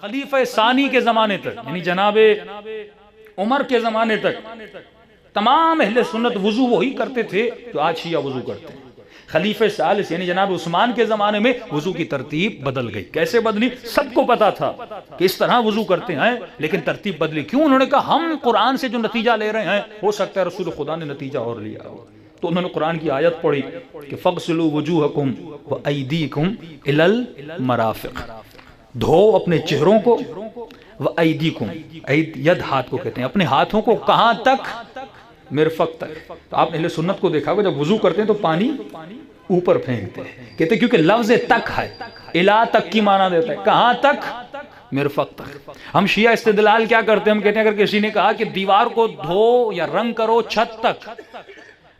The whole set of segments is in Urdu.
خلیفہ ثانی کے زمانے تک، یعنی جناب عمر کے زمانے تک تمام اہل سنت وضو وہی کرتے تھے جو آج شیعہ وضو کرتے ہیں۔ خلیفہ ثالث یعنی جناب عثمان کے زمانے میں وضو کی ترتیب بدل گئی۔ کیسے بدلی؟ سب کو پتا تھا کہ اس طرح وضو کرتے ہیں، لیکن ترتیب بدلی کیوں؟ انہوں نے کہا ہم قرآن سے جو نتیجہ لے رہے ہیں ہو سکتا ہے رسول خدا نے نتیجہ اور لیا ہو، تو انہوں نے قرآن کی آیت پڑھی کہ فَاغْسِلُوا وُجُوهَكُمْ وَأَيْدِيكُمْ إِلَى الْمَرَافِقِ، دھو اپنے چہروں کو، وَأَيْدِيكُمْ، ید ہاتھ کو کہتے ہیں، اپنے ہاتھوں کو کہاں تک؟ مرفق تک۔ تو آپ اہل سنت کو دیکھا ہوگا جب وضو کرتے ہیں تو پانی اوپر پھینکتے ہیں، کہتے ہیں کیونکہ لفظ تک ہے، الا تک کی معنی دیتا ہے، کہاں تک؟ مرفق تک۔ ہم شیعہ استدلال کیا کرتے ہیں؟ ہم کہتے ہیں اگر کسی نے کہا کہ دیوار کو دھو یا رنگ کرو چھت تک،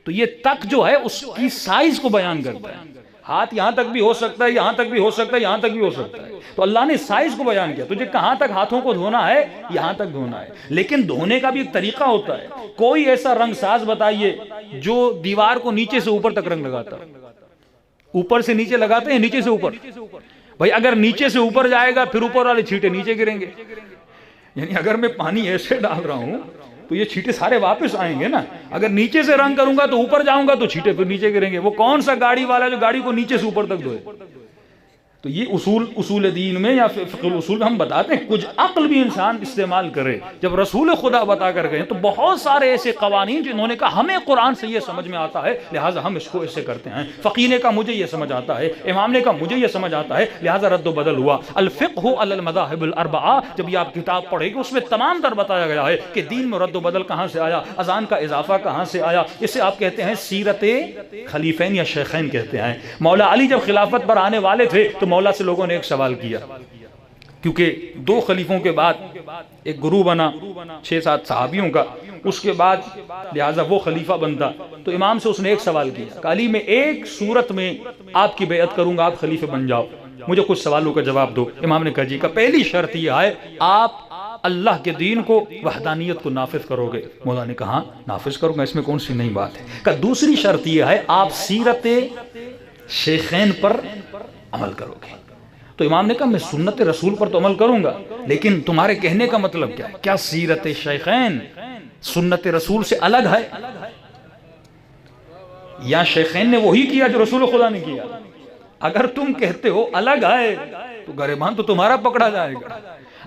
تو یہ تک جو ہے اس کی سائز کو بیان کرتا ہے۔ ہاتھ یہاں تک بھی ہو سکتا ہے، یہاں تک بھی ہو سکتا ہے، یہاں تک بھی ہو سکتا ہے، تو اللہ نے سائز کو بیان کیا، تجھے کہاں تک ہاتھوں کو دھونا ہے؟ یہاں تک دھونا ہے۔ لیکن دھونے کا بھی ایک طریقہ ہوتا ہے۔ کوئی ایسا رنگ ساز بتائیے جو دیوار کو نیچے سے اوپر تک رنگ لگاتا ہے؟ اوپر سے نیچے لگاتے ہیں، نیچے سے اوپر؟ بھائی اگر نیچے سے اوپر جائے گا پھر اوپر والے چھینٹے نیچے گریں گے، یعنی اگر میں پانی ایسے ڈال رہا ہوں تو یہ چھینٹے سارے واپس آئیں گے نا۔ اگر نیچے سے رنگ کروں گا تو اوپر جاؤں گا تو چھینٹے پھر نیچے گریں گے۔ وہ کون سا گاڑی والا جو گاڑی کو نیچے سے اوپر تک دھوئے؟ تو یہ اصول دین میں یا فقہ الاصول میں ہم بتاتے ہیں، کچھ عقل بھی انسان استعمال کرے۔ جب رسول خدا بتا کر گئے تو بہت سارے ایسے قوانین جنہوں نے کہا ہمیں قرآن سے یہ سمجھ میں آتا ہے لہٰذا ہم اس کو ایسے کرتے ہیں، فقیہ نے کہا مجھے یہ سمجھ آتا ہے، امام نے کہا مجھے یہ سمجھ آتا ہے، لہٰذا رد و بدل ہوا۔ الفقہ علی المذاہب الاربعہ، جب یہ آپ کتاب پڑھیں گے اس میں تمام تر بتایا گیا ہے کہ دین میں رد و بدل کہاں سے آیا، اذان کا اضافہ کہاں سے آیا۔ اسے آپ کہتے ہیں سیرت خلیفین یا شیخین کہتے ہیں۔ مولا علی جب خلافت پر آنے والے تھے تو مولا سے لوگوں نے ایک سوال کیا، کیونکہ 2 خلیفوں کے بعد ایک گروہ بنا 6-7 صحابیوں کا، اس کے بعد لہٰذا وہ خلیفہ بنتا، تو امام سے اس نے ایک سوال کیا کہ علی میں ایک صورت میں آپ کی بیعت کروں گا، آپ خلیفہ بن جاؤ، مجھے کچھ سوالوں کا جواب دو۔ امام نے کہا جی، کا پہلی شرط یہ ہے آپ اللہ کے دین کو، وحدانیت کو نافذ کرو گے؟ مولا نے کہا نافذ کروں گا، اس میں کون سی نئی بات ہے۔ کہ دوسری شرط یہ ہے آپ سیرت شیخین پر عمل کرو گے۔ تو امام نے کہا میں سنت رسول پر تو عمل کروں گا، لیکن تمہارے کہنے کا مطلب کیا ہے؟ کیا سیرت شیخین سنت رسول سے الگ ہے، یا شیخین نے وہی کیا جو رسول خدا نے کیا؟ اگر تم کہتے ہو الگ ہے تو گریبان تو تمہارا پکڑا جائے گا۔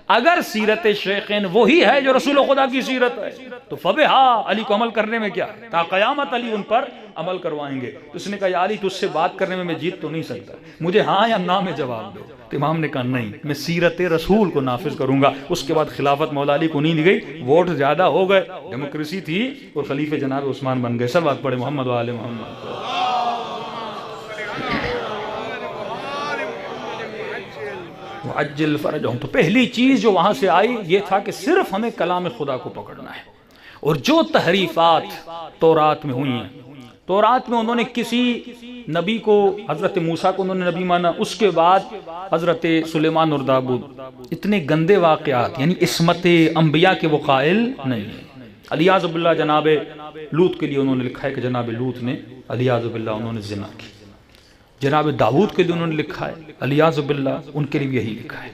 اگر سیرت شیخین وہی ہے جو رسول خدا کی سیرت ہے تو فبہا، علی کو عمل کرنے میں کیا، تا قیامت علی ان پر عمل کروائیں گے۔ تو اس نے کہا یا علی تجھ سے بات کرنے میں جیت تو نہیں سکتا، مجھے ہاں یا نا میں جواب دو۔ تو امام نے کہا نہیں، میں سیرت رسول کو نافذ کروں گا۔ اس کے بعد خلافت مولا علی کو نہیں دی گئی، ووٹ زیادہ ہو گئے، ڈیموکریسی تھی اور خلیفہ جناب عثمان بن گئے۔ سب بات پڑھے محمد و آل محمد۔ عجل فرجہم، تو پہلی چیز جو وہاں سے آئی یہ تھا کہ صرف ہمیں کلام خدا کو پکڑنا ہے، اور جو تحریفات تورات میں ہوئی ہیں، تورات میں انہوں نے کسی نبی کو، حضرت موسیٰ کو انہوں نے نبی مانا، اس کے بعد حضرت سلیمان اور داؤد، اتنے گندے واقعات، یعنی عصمت انبیاء کے وہ قائل نہیں ہیں۔ الیاذ باللہ جناب لوط کے لیے انہوں نے لکھا ہے کہ جناب لوط نے الیاذ باللہ انہوں نے زنا کی۔ جناب داؤد کے لیے انہوں نے لکھا ہے الیاذ باللہ، ان کے لیے یہی لکھا ہے۔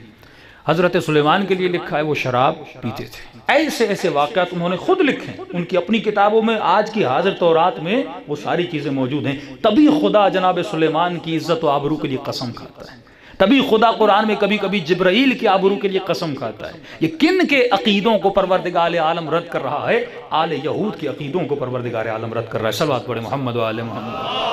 حضرت سلیمان کے لیے لکھا ہے وہ شراب پیتے تھے۔ ایسے ایسے واقعات انہوں نے خود لکھے ہیں ان کی اپنی کتابوں میں، آج کی حاضر تورات میں وہ ساری چیزیں موجود ہیں۔ تبھی خدا جناب سلیمان کی عزت و آبرو کے لیے قسم کھاتا ہے، تبھی خدا قرآن میں کبھی کبھی جبرائیل کی آبرو کے لیے قسم کھاتا ہے۔ یہ کن کے عقیدوں کو پروردگار عالم رد کر رہا ہے؟ آل یہود کے عقیدوں کو پروردگار عالم رد کر رہا ہے۔ صلوات پڑھیں محمد و آل محمد۔